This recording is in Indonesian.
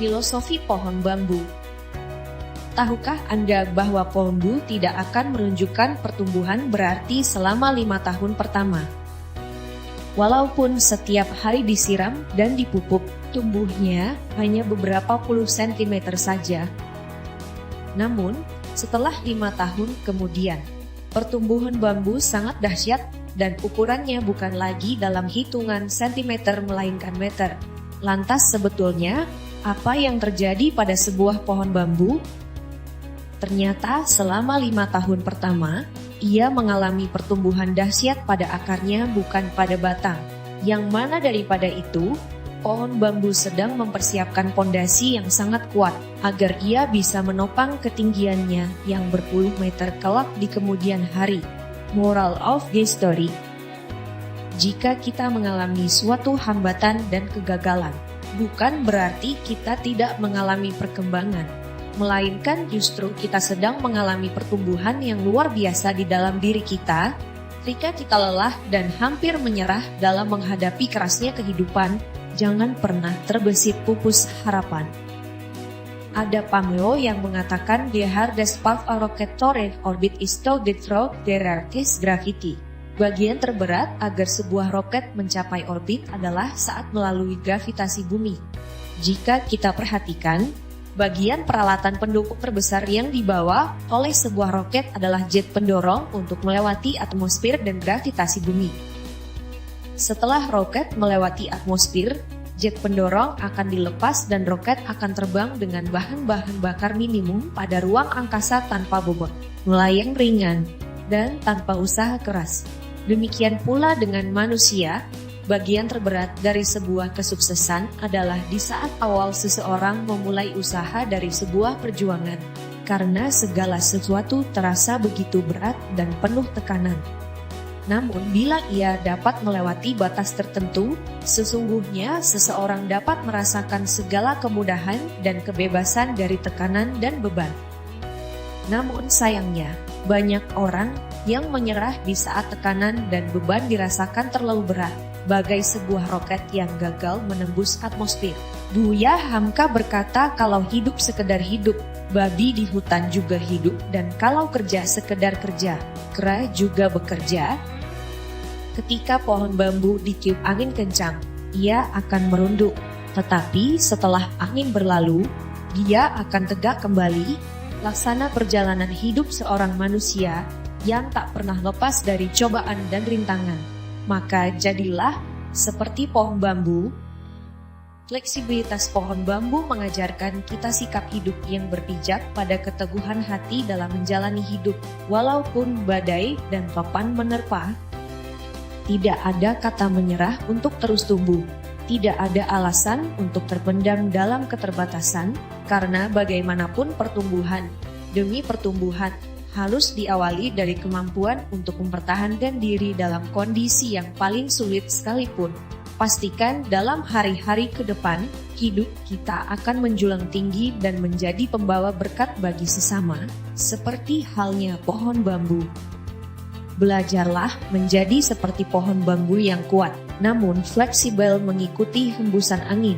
Filosofi pohon bambu. Tahukah Anda bahwa pohon bambu tidak akan menunjukkan pertumbuhan berarti selama 5 tahun pertama? Walaupun setiap hari disiram dan dipupuk, tumbuhnya hanya beberapa puluh sentimeter saja. Namun, setelah 5 tahun kemudian, pertumbuhan bambu sangat dahsyat dan ukurannya bukan lagi dalam hitungan sentimeter melainkan meter. Lantas sebetulnya, apa yang terjadi pada sebuah pohon bambu? Ternyata selama 5 tahun pertama, ia mengalami pertumbuhan dahsyat pada akarnya bukan pada batang. Yang mana daripada itu, pohon bambu sedang mempersiapkan pondasi yang sangat kuat agar ia bisa menopang ketinggiannya yang berpuluh meter kelak di kemudian hari. Moral of the story: jika kita mengalami suatu hambatan dan kegagalan, bukan berarti kita tidak mengalami perkembangan, melainkan justru kita sedang mengalami pertumbuhan yang luar biasa di dalam diri kita. Ketika kita lelah dan hampir menyerah dalam menghadapi kerasnya kehidupan, jangan pernah terbesit pupus harapan. Ada pameo yang mengatakan the hardest part of rocket to orbit is to dethrone the Earth's gravity. Bagian terberat agar sebuah roket mencapai orbit adalah saat melalui gravitasi bumi. Jika kita perhatikan, bagian peralatan pendukung terbesar yang dibawa oleh sebuah roket adalah jet pendorong untuk melewati atmosfer dan gravitasi bumi. Setelah roket melewati atmosfer, jet pendorong akan dilepas dan roket akan terbang dengan bahan bakar minimum pada ruang angkasa tanpa bobot, melayang ringan, dan tanpa usaha keras. Demikian pula dengan manusia. Bagian terberat dari sebuah kesuksesan adalah di saat awal seseorang memulai usaha dari sebuah perjuangan, karena segala sesuatu terasa begitu berat dan penuh tekanan. Namun bila ia dapat melewati batas tertentu, sesungguhnya seseorang dapat merasakan segala kemudahan dan kebebasan dari tekanan dan beban. Namun sayangnya, banyak orang yang menyerah di saat tekanan dan beban dirasakan terlalu berat, bagai sebuah roket yang gagal menembus atmosfer. Buya Hamka berkata kalau hidup sekedar hidup, babi di hutan juga hidup, dan kalau kerja sekedar kerja, kera juga bekerja. Ketika pohon bambu ditiup angin kencang, ia akan merunduk. Tetapi setelah angin berlalu, dia akan tegak kembali. Laksana perjalanan hidup seorang manusia yang tak pernah lepas dari cobaan dan rintangan. Maka jadilah seperti pohon bambu. Fleksibilitas pohon bambu mengajarkan kita sikap hidup yang berpijak pada keteguhan hati dalam menjalani hidup. Walaupun badai dan topan menerpa, tidak ada kata menyerah untuk terus tumbuh. Tidak ada alasan untuk terpendam dalam keterbatasan, karena bagaimanapun pertumbuhan demi pertumbuhan harus diawali dari kemampuan untuk mempertahankan diri dalam kondisi yang paling sulit sekalipun. Pastikan dalam hari-hari ke depan, hidup kita akan menjulang tinggi dan menjadi pembawa berkat bagi sesama, seperti halnya pohon bambu. Belajarlah menjadi seperti pohon bambu yang kuat, namun fleksibel mengikuti hembusan angin.